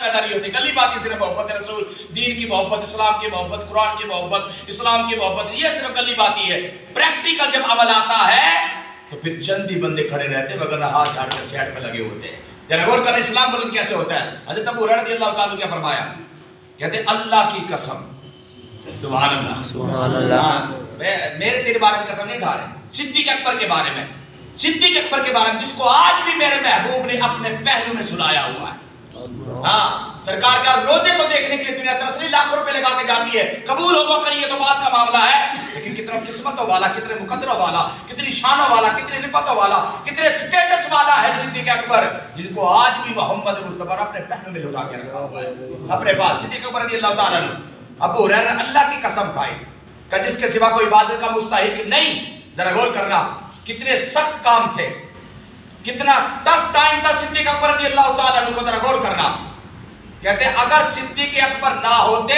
پیدا نہیں ہوتی. گلی باتی صرف محبت رسول, دین کی محبت, اسلام کی محبت, قرآن کی محبت, اسلام کی محبت, یہ صرف گلی باتی ہے. پریکٹیکل جب عمل آتا ہے تو پھر چند ہی بندے کھڑے رہتے ہیں, مگر ہاتھ جھاڑ کر سیٹ پہ لگے ہوتے ہیں. ذرا غور کریں اسلام بلند کیسے ہوتا ہے. حضرت ابو ہریرہ رضی اللہ تعالیٰ کیا فرمایا, کہتے اللہ کی قسم, سبحان اللہ, سبحان اللہ. میرے تیرے بارے میں قسم نہیں اٹھا رہے, صدیق اکبر کے بارے میں, صدیق اکبر کے بارے میں جس کو آج بھی میرے محبوب نے اپنے پہلو میں سلایا ہوا ہے. ہاں, سرکار کے روزے کو دیکھنے کے لیے دنیا تسلی لاکھوں روپے لگا کے جاتی ہے, قبول ہوگا کہ یہ تو بات کا معاملہ ہے, لیکن کتنا قسمتوں والا, کتنے مقدروں والا, کتنی شانوں والا, کتنی رفعتوں والا, کتنے سٹیٹس والا ہے صدیق اکبر, جن کو آج بھی محمد مصطفیٰ اپنے پہلو میں لگا کے رکھا ہوا ہے اپنے پاس. صدیق اکبر رضی اللہ تعالیٰ عنہ, ابو ہریرہ اللہ کی قسم کھائی کہ جس کے سوا کوئی عبادت کا مستحق نہیں. ذرا غور کرنا کتنے سخت کام تھے, کتنا ٹف ٹائم تھا صدیق اکبر رضی اللہ تعالیٰ عنہ کو. ذرا غور کرنا, کہتے اگر صدیق اکبر نہ ہوتے,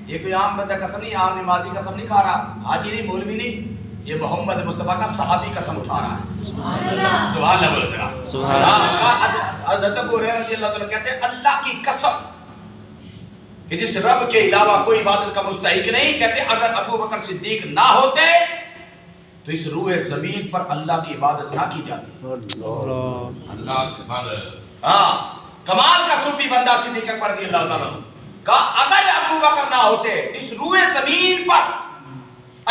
یہ کوئی عام بندہ قسم نہیں, عام نمازی قسم نہیں کھا رہا, حاجی نہیں, مولوی نہیں, یہ محمد مصطفیٰ کا صحابی قسم اٹھا رہا ہے. سبحان اللہ, سبحان اللہ بولو ذرا, سبحان اللہ. حضرت ابو ہریرہ رضی اللہ تعالیٰ کہتے ہیں اللہ کی قسم کہ جس رب کے علاوہ کوئی عبادت کا مستحق نہیں, کہتے اگر ابو بکر صدیق نہ ہوتے تو اس روح زمین پر اللہ کی عبادت نہ کی جاتی. اللہ, ہاں, کمال کا صوفی بندہ صدیق اکبر رضی اللہ تعالیٰ کا, اگر ابو بکر نہ ہوتے اس روح زمین پر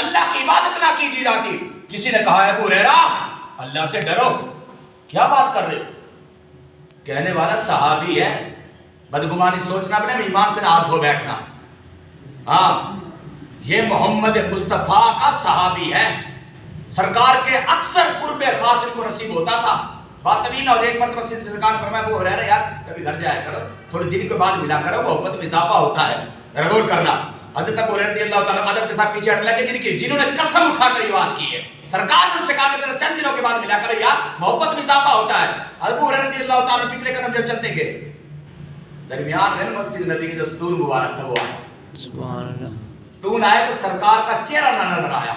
اللہ کی عبادت نہ کی جاتی. کسی نے کہا ابو ہریرہ اللہ سے ڈرو, کیا بات کر رہے ہو, کہنے والا صحابی ہے, بدگمانی سوچنا بنے, ایمان سے ہاتھ دھو بیٹھنا. ہاں, یہ محمد مصطفیٰ کا صحابی ہے, سرکار کے اکثر قرب خاص ان کو نصیب ہوتا تھا. بات طویل نہ ہو جائے, ایک مرتبہ سرکار نے فرمایا ابو ہریرہ یار کبھی گھر جایا کرو, تھوڑے دن کے بعد ملا کرو, محبت میں اضافہ ہوتا ہے. غور کرنا, حضرت ابو ہریرہ رضی اللہ تعالیٰ ادب کے ساتھ پیچھے ہٹ لگے, جنہوں نے قسم اٹھا کر یہ بات کی ہے. سرکار نے ان سے کہا کہ چند دنوں کے بعد ملا کرو یار, محبت میں اضافہ ہوتا ہے. ابو ہریرہ رضی اللہ تعالیٰ پچھلے قدم جب چلتے گئے, درمیان میں مسجد نبی کا ستون مبارک تھا, وہ آیا, سبحان اللہ, ستون آئے تو سرکار کا چہرہ نہ نظر آیا,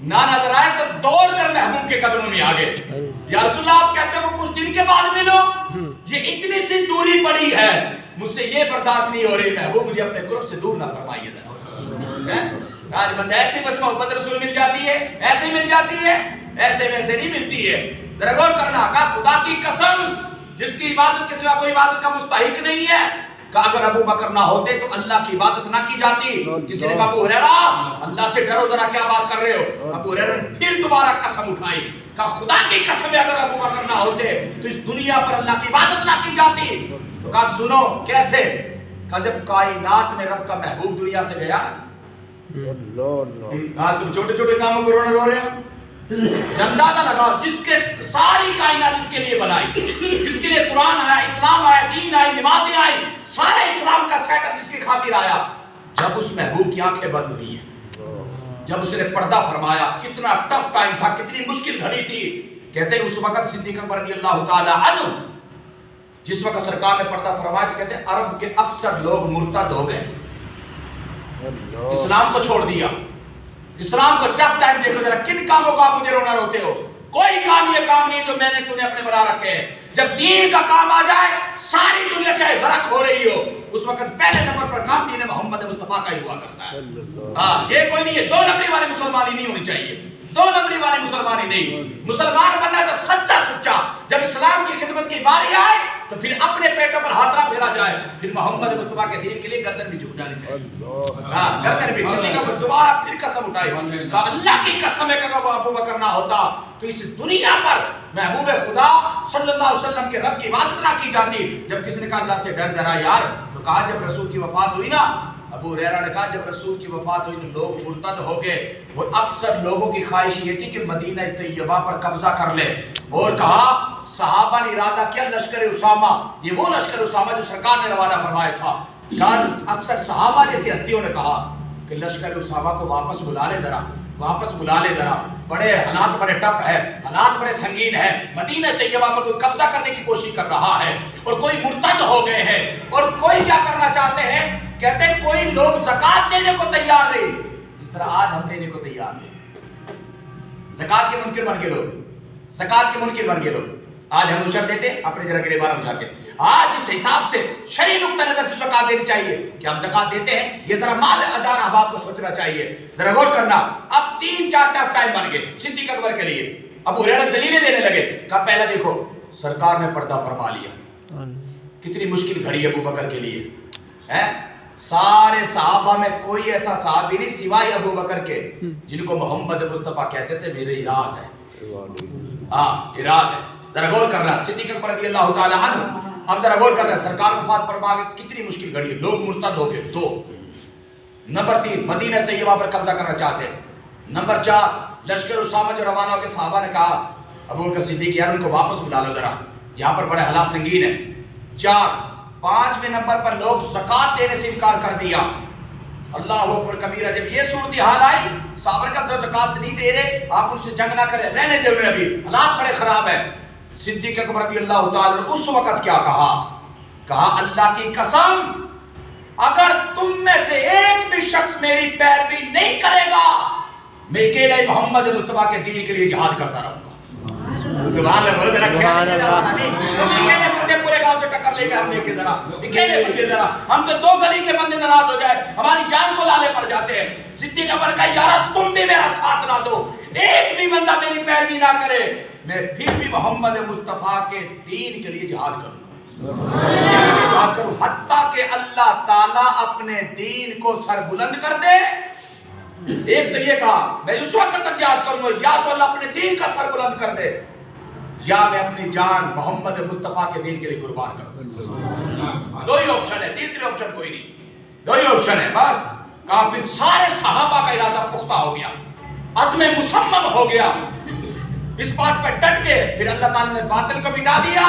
نہ نظر آئے تو دوڑ کر محبوب کے قدموں میں آگے, یا رسول اللہ آپ کہتے ہیں کہ کچھ دن کے بعد ملو, یہ اتنی سی دوری پڑی ہے, مجھ سے یہ برداشت نہیں ہو رہی, محبوب مجھے اپنے قرب سے دور نہ فرمائیے. آج بندہ ایسی بس محبت رسول مل جاتی ہے, ایسے مل جاتی ہے, ایسے ویسے نہیں ملتی ہے. ذرا غور کرنا, کہا خدا کی قسم جس کی عبادت کے سوا کوئی عبادت کا مستحق نہیں ہے, کہ اگر ابو بکر نہ ہوتے تو اللہ کی عبادت نہ کی جاتی. کسی نے کہا ابو ہریرہ اللہ سے ڈرو, ذرا کیا بات کر رہے ہو. ابو ہریرہ نے پھر دوبارہ قسم اٹھائی, کہا خدا کی قسم ہے اگر ابو بکر نہ ہوتے تو اس دنیا پر اللہ کی عبادت نہ کی جاتی. تو کہا سنو کیسے, کہا جب کائنات میں رب کا محبوب دنیا سے گیا, تم چھوٹے چھوٹے کاموں کو رو رہے ہو, اندازہ لگاؤ جس کے ساری کائنات جس کے لیے بنائی, جس کے لیے قرآن آیا, اسلام آیا, دین آئی, نمازیں آئی, سارے اسلام کا سیٹ اپ جس کی خاطر آیا, جب اس محبوب کی آنکھیں بند ہوئی ہیں, جب اس نے پردہ فرمایا, کتنا ٹف ٹائم تھا, کتنی مشکل گھڑی تھی. کہتے ہیں اس وقت صدیق اکبر رضی اللہ تعالی عنہ جس وقت سرکار نے پردہ فرمایا, تو کہتے ہیں عرب کے اکثر لوگ مرتد ہو گئے, اسلام کو چھوڑ دیا. اسلام کو ٹف ٹائم دیکھو ذرا, کن کاموں کو آپ مجھے رونا روتے ہو, کوئی کام یہ کام نہیں جو میں نے تمہیں اپنے بنا رکھے ہیں. جب دین کا کام آ جائے ساری دنیا چاہے غرق ہو رہی ہو, اس وقت پہلے نمبر پر کام دین محمد مصطفیٰ کا ہی ہوا کرتا ہے. ہاں, یہ کوئی نہیں ہے, دو نمبری والے مسلمانی نہیں ہونی چاہیے, دو نمبری والے مسلمانی نہیں. مسلمان بننا تو سچا سچا, جب اسلام کی خدمت کی باری آئے تو پھر اپنے پیٹوں پر ہاتھ نہ پھیرا جائے, پھر محمد مصطفیٰ کے دین کے لیے گردن بھی جھک جانی چاہیے. ہاں, گردن بھی جھکنے کا دوبارہ پھر قسم اٹھائی, کہا اللہ کی قسم ہے کہ اگر ابو بکر نہ ہوتا تو اس دنیا پر محبوب خدا صلی اللہ علیہ وسلم کے رب کی عبادت نہ کی جاتی. جب کسی نے کہا اللہ سے ڈر ذرا یار, تو کہا جب رسول کی وفات ہوئی نا, ابو ہریرہ نے کہا جب رسول کی وفات ہوئی تو لوگ مرتد ہو گئے. وہ اکثر لوگوں کی خواہش یہ تھی کہ مدینہ طیبہ پر قبضہ کر لے, اور کہا صحابہ نے ارادہ کیا لشکر اسامہ, یہ وہ لشکر اسامہ جو سرکار نے روانہ فرمایا تھا. اکثر صحابہ جیسی ہستیوں نے کہا کہ لشکر اسامہ کو واپس بلا لے ذرا, واپس بلا لے ذرا, بڑے حالات بڑے ٹف ہے, حالات بڑے سنگین ہے, مدینہ طیبہ پر کوئی قبضہ کرنے کی کوشش کر رہا ہے, اور کوئی مرتد ہو گئے ہیں, اور کوئی کیا کرنا چاہتے ہیں, کہتے ہیں کوئی لوگ زکوٰۃ دینے کو تیار نہیں, جس طرح آج ہم دینے کو تیار نہیں. زکوٰۃ کے منکر بن گئے لوگ, زکوٰۃ کے منکر بن گئے لوگ. آج ہم اشر دیتے اپنے ذرا گریبان اچھاتے ہیں. آج اس حساب سے شرعی نقطہ نظر سے زکات دینی چاہیے کہ ہم زکات دیتے ہیں, یہ ذرا مال ادار احباب کو سوچنا چاہیے, ذرا غور کرنا. اب 3-4 ٹف ٹائم بن گئے صدیق اکبر کے لیے. ابو ہریرہ دلیلیں دینے لگے, کہا پہلا دیکھو سرکار نے پردہ فرما لیا, کتنی مشکل گھڑی ابو بکر کے لیے ہے. سارے صحابہ میں کوئی ایسا صحابی نہیں سوائے ابو بکر کے جن کو محمد مصطفیٰ کہتے تھے میرے اراز ہے, ہاں اراز ہے. ذرا غور کرنا صدیق اکبر رضی اللہ تعالی عنہ. اب ذرا غور کرنا سرکار وفات فرما کے کتنی مشکل گھڑی ہے, لوگ مرتد ہو گئے. 2 نمبر 3 مدینہ طیبہ پر قبضہ کرنا چاہتے ہیں. نمبر 4 لشکر اسامہ جو روانہ ہو کے صحابہ نے کہا ابو بکر صدیق یار ان کو واپس بلا لو ذرا, یہاں پر بڑے حالات سنگین ہیں. 5ویں نمبر پر لوگ زکات دینے سے انکار کر دیا. اللہ اکبر کبیرہ. جب یہ صورتحال آئی صحابہ کا زکات نہیں دے رہے, آپ ان سے جنگ نہ کریں, رہنے دے, انہیں ابھی حالات بڑے خراب ہیں. صدیق اکبر رضی اللہ تعالی اس وقت کیا کہا اللہ کی قسم اگر تم میں سے ایک بھی شخص میری پیروی نہیں کرے گا میں اکیلے محمد مصطفیٰ کے دین کے لیے جہاد کرتا رہوں گا. سبحان اللہ. بولو ذرا تم اکیلے بندے پورے گاؤں سے ٹکر لے کے ہم لے کے ذرا اکیلے بندے, ذرا ہم تو 2 گلی کے بندے ناراض ہو جائے ہماری جان کو لالے پڑ جاتے ہیں. صدیق اکبر کا یار تم بھی میرا ساتھ نہ دو, ایک بھی بندہ میری پیروی نہ کرے, میں پھر بھی محمد مصطفیٰ کے دین کے لیے جہاد کروں, حتیٰ کہ اللہ تعالیٰ اپنے دین کو سر بلند کر دے. ایک تو یہ کہا میں اس وقت تک جہاد کروں گا, یا تو اللہ اپنے دین کا سر بلند کر دے یا میں اپنی جان محمد مصطفیٰ کے دین کے لیے قربان کر دوں. 2 ہی آپشن ہے, تیسری آپشن کوئی نہیں, 2 ہی آپشن ہے بس. کہا پھر سارے صحابہ کا ارادہ پختہ ہو گیا, عزم مصمم ہو گیا, اس بات پہ ڈٹ کے پھر اللہ تعالیٰ نے باطل کو مٹا دیا.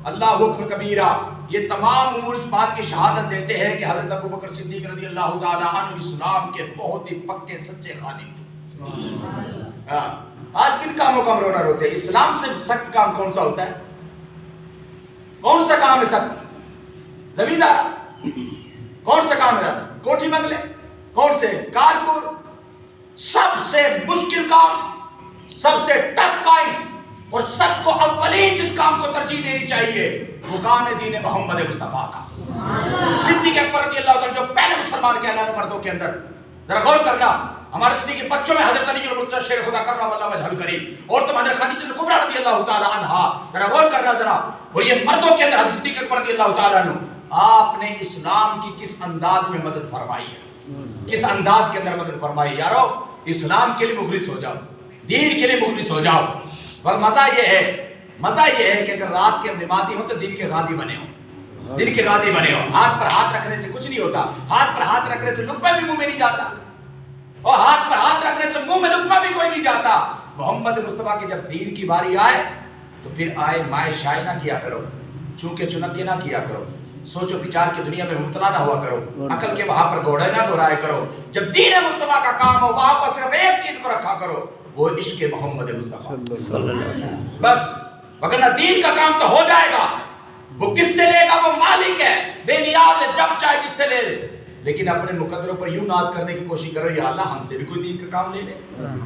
اللہ اکبر کبیرہ. یہ تمام امور اس بات کی شہادت دیتے ہیں کہ حضرت ابو بکر صدیق رضی اللہ تعالی عنہ اسلام کے بہت ہی پکے سچے خادم تھے. آج کن کاموں کا ہم رونا روتے ہیں؟ اسلام سے سخت کام کون سا ہوتا ہے؟ کون سا کام ہے سخت؟ زمیندار. کون سا کام ہے؟ کوٹھی بنگلے. کون سے؟ کارکور. سب سے مشکل کام, سب سے ٹف کام, اور سب کو اولین جس کام کو ترجیح دینی چاہیے وہ کام ہے دین محمد مصطفیٰ کا. صدیق اکبر رضی اللہ تعالیٰ جو پہلے مسلمان کہلانے مردوں کے اندر, ذرا غور کرنا, ہمارے زندگی کے بچوں میں حضرت علی رضی شیر خدا کرم اللہ وجہہ کریم, اور تم حضرت خدیجہ کبریٰ رضی اللہ تعالیٰ عنہا, ذرا غور کرنا ذرا. اور یہ مردوں کے اندر حضرت صدیق اکبر رضی اللہ تعالیٰ عنہ, آپ نے اسلام کی کس انداز میں مدد فرمائی ہے, کس انداز کے اندر مدد فرمائی. یارو اسلام کے لیے مخلص ہو جاؤ, دین کے لیے مخلص ہو جاؤ. اور مزہ یہ ہے کہ اگر رات کے نمازی ہو تو دن کے غازی بنے ہو, دن کے غازی بنے ہو. ہاتھ پر ہاتھ رکھنے سے کچھ نہیں ہوتا, ہاتھ پر ہاتھ رکھنے سے لقمہ بھی منہ میں نہیں جاتا, اور ہاتھ پر ہاتھ رکھنے سے منہ میں لقمہ بھی کوئی نہیں جاتا. محمد مصطفیٰ کے جب دین کی باری آئے تو پھر آئے مائے شائع نہ کیا کرو, چونکہ چنکے نہ کیا کرو, سوچو بچار کی دنیا میں مبتلا نہ ہوا کرو, عقل کے وہاں پر گھوڑے نہ دہرائے کرو. جب دین مصطفیٰ کا کام ہو وہاں پر صرف ایک چیز کو رکھا کرو, وہ عشق محمد مصطفیٰ بس. وگرنہ دین کا کام تو ہو جائے گا, وہ کس سے لے گا, وہ مالک ہے, بے نیاز ہے, جب چاہے جس سے لے. لیکن اپنے مقدروں پر یوں ناز کرنے کی کوشش کرو, یا اللہ ہم سے بھی کوئی دین کا کام لے لے,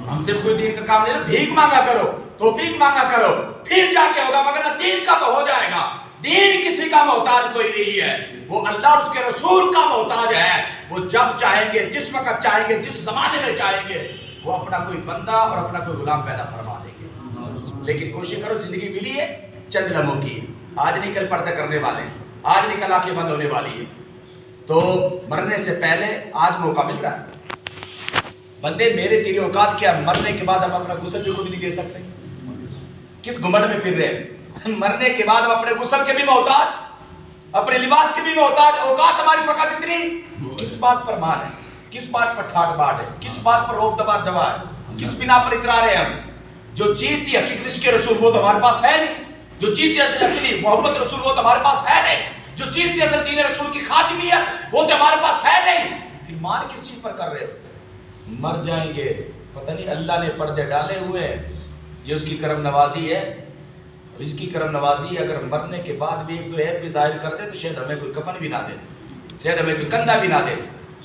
ہم سے بھی کوئی دین کا کام لے لے. بھیک مانگا کرو, توفیق مانگا کرو, پھر جا کے ہوگا. مگر دین کا تو ہو جائے گا. دین کسی کا محتاج کوئی نہیں ہے, وہ اللہ اور اس کے رسول کا محتاج ہے. وہ جب چاہیں گے, جس وقت چاہیں گے, جس زمانے میں چاہیں گے, وہ اپنا کوئی بندہ اور اپنا کوئی غلام پیدا فرما دیں گے. لیکن کوشش کرو, زندگی ملی ہے چند لمحوں کی, آج نہیں کل پردہ کرنے والے ہیں, آج نہیں کل آنکھیں بند ہونے والی ہے. تو مرنے سے پہلے آج موقع مل رہا ہے. بندے میرے تیری اوقات کیا, مرنے کے بعد ہم اپنا غسل بھی خود نہیں دے سکتے. کس گھمنڈ میں پھر رہے ہیں؟ مرنے کے بعد ہم اپنے غسل کے بھی محتاج, اپنے لباس کے بھی محتاج. اوقات ہماری فقط اتنی, کس بات پر مان ہے, کس بات پر ٹھاٹ باٹ ہے, کس بات پر روک دبا دبا ہے, کس بنا پر اترا رہے ہم. جو چیز تھی حقیقت عشق رسول وہ تو ہمارے پاس ہے نہیں, جو چیز تھی اصلی محبت رسول وہ تو ہمارے پاس ہے نہیں, جو چیز تھی اصل دین رسول کی خاتمیت وہ تو ہمارے پاس ہے نہیں. پھر مان کس چیز پر کر رہے ہو؟ مر جائیں گے, پتہ نہیں اللہ نے پردے ڈالے ہوئے ہیں, یہ اس کی کرم نوازی ہے, اس کی کرم نوازی ہے. اگر مرنے کے بعد بھی ایک دو عیب بھی ظاہر کر دے تو شاید ہمیں کوئی کفن بھی نہ دے, شاید ہمیں کوئی کندھا بھی نہ دے,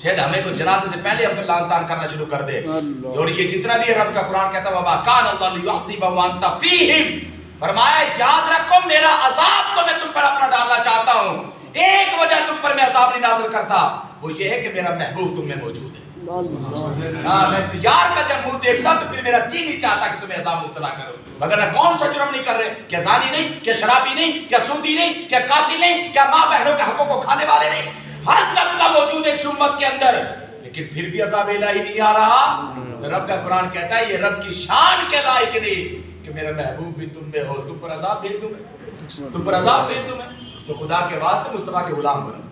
شاید ہمیں کوئی جنازے سے پہلے اپنے لعن طعن کرنا شروع کر دے. اور یہ جتنا بھی رب کا قرآن کہتا ہے وَمَا كَانَ اللَّهُ لِيُعَذِّبَهُمْ وَأَنْتَ فِيهِمْ, فرمایا یاد رکھو میرا عذاب تو میں تم پر اپنا ڈالنا چاہتا ہوں، ایک وجہ تم پر میں عذاب نہیں نازل کرتا، وہ یہ ہے کہ میرا محبوب تم میں موجود ہے۔ میں یار کا جب منہ دیکھتا تو پھر میرا جی نہیں چاہتا کہ تمہیں عذاب مبتلا کرو، مگر نہ کون سا جرم نہیں کر رہے، کیا زانی نہیں، کیا شرابی نہیں، کیا سودی نہیں، کیا قاتل نہیں، کیا ماں بہنوں کے حقوق کو کھانے والے نہیں، ہر طبقہ موجود ہے اس امت کے اندر، لیکن پھر بھی عذاب الہی نہیں آ رہا۔ رب کا قرآن کہتا ہے یہ رب کی شان کے لائق نہیں کہ میرا محبوب بھی تم میں ہو، تم پر عذاب بھیج دوں میں، تم پر عذاب بھیج دوں میں۔ تو خدا کے واسطے مصطفیٰ کے غلام بنو،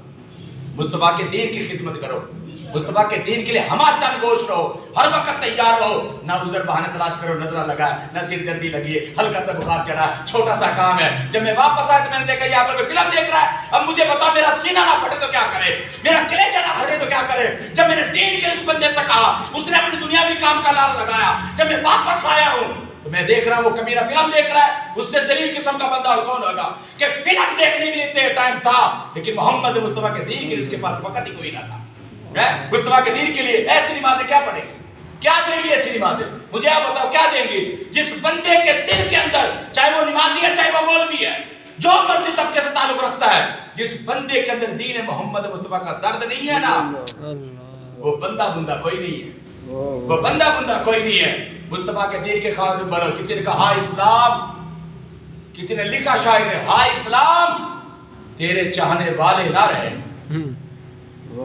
مصطفیٰ کے دین کی خدمت کرو، مصطفیٰ کے دین کے لیے ہمہ تن گوش رہو، ہر وقت تیار رہو، نہ عذر بہانے تلاش کرو، نظرہ لگا نہ سر دردی لگی ہے، ہلکا سا بخار چڑھا، چھوٹا سا کام ہے۔ جب میں واپس آیا تو میں نے دیکھا یہاں پر کوئی فلم دیکھ رہا ہے، اب مجھے بتا میرا سینہ نہ پھٹے تو کیا کرے، میرا کلیجہ نہ پھٹے تو کیا کرے۔ جب میں نے دین کے اس بندے سے کہا، اس نے اپنی دنیاوی کام کا لال لگایا، جب میں واپس آیا ہوں تو میں دیکھ رہا ہوں وہ کمینہ فلم دیکھ رہا ہے، اس سے ذلیل قسم کا بندہ اور کون ہوگا کہ فلم دیکھنے کے لیے ٹائم تھا، لیکن محمد مصطفیٰ کے دین کے لیے اس کے پاس وقت ہی کوئی نہ تھا۔ مصطفیٰ کے دین کے لیے ایسی نمازیں کیا پڑھیں گے، کیا دیں گی ایسی نمازیں؟ مجھے آپ بتاؤ کیا دیں گی جس بندے کے دل کے اندر، چاہے وہ نمازی ہے چاہے وہ مولوی ہے، جو مرضی طبقے سے تعلق رکھتا ہے، جس بندے کے اندر دین محمد مصطفیٰ کا درد نہیں ہے نا، وہ بندہ بندہ کوئی نہیں ہے، وہ بندہ بندہ کوئی نہیں ہے۔ مصطفیٰ کے دین کے خادم بنو۔ کسی نے کہا ہائے اسلام، کسی نے لکھا شاعر نے ہائے اسلام تیرے چاہنے والے نہ رہے،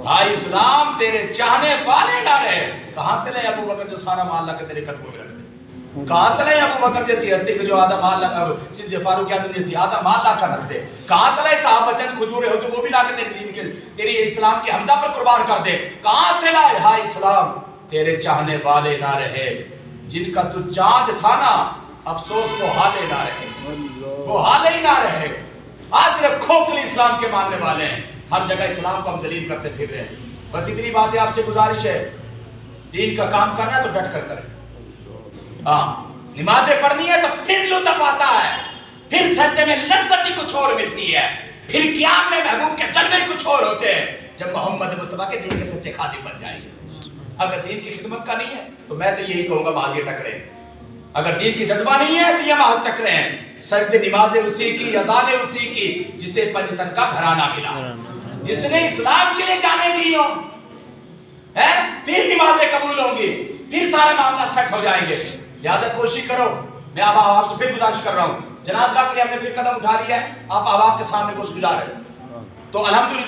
ہائے اسلام تیرے چاہنے والے نہ رہے۔ کہاں سے لے ابو بکر جو سارا مال لا کے تیرے قدموں میں رکھ دے، کہاں سے لے ابو بکر جیسی ہستی کو جو آدھا مال لا کر، صدیق فاروق اعظم جیسی آدھا مال لا کر رکھ دے، کہاں سے لے صحابہ چند کھجورے ہو تو وہ بھی لا کے تیرے دین کے، تیری اسلام کے حمزہ پر قربان کر دے، کہاں سے لائے؟ ہائے اسلام تیرے چاہنے والے نہ رہے، جن کا تو چاند تھا نا افسوس وہ حالے نہ رہے، وہ حالے ہی نہ رہے۔ آج صرف کھوکھلی اسلام کے ماننے والے ہیں، ہر جگہ اسلام کو ہم ذلیل کرتے پھر رہے ہیں۔ بس اتنی بات ہے، آپ سے گزارش ہے دین کا کام کرنا ہے تو ڈٹ کر کریں، ہاں نمازیں پڑھنی ہے تو پھر لطف آتا ہے، پھر سجدے میں لذت ہی کچھ اور ملتی ہے، پھر قیام میں محبوب کے جلوے کچھ اور ہوتے ہیں، جب محمد مصطفیٰ کے دین کے سچے خادم بن جائیں گے۔ اگر دین کی خدمت کا نہیں ہے تو میں تو یہی کہوں گا محض یہ ٹکرے، اگر دین کی جذبہ نہیں ہے تو یہ محض ٹکرے ہیں۔ سجدے نمازیں اسی کی، اذانیں اسی کی جسے پنجتن کا گھرانہ ملا، جس نے اسلام کے لیے جانیں دی ہوں، پھر نمازیں قبول ہوں گی، پھر سارے معاملہ سیٹ ہو جائیں گے۔ لہذا کوشش کرو، میں اب آپ سے پھر گزارش کر رہا ہوں، جنازگاہ کے لیے ہم نے پھر قدم اٹھا لیا ہے، آپ اب آپ کے سامنے کچھ گزارے تو الحمدللہ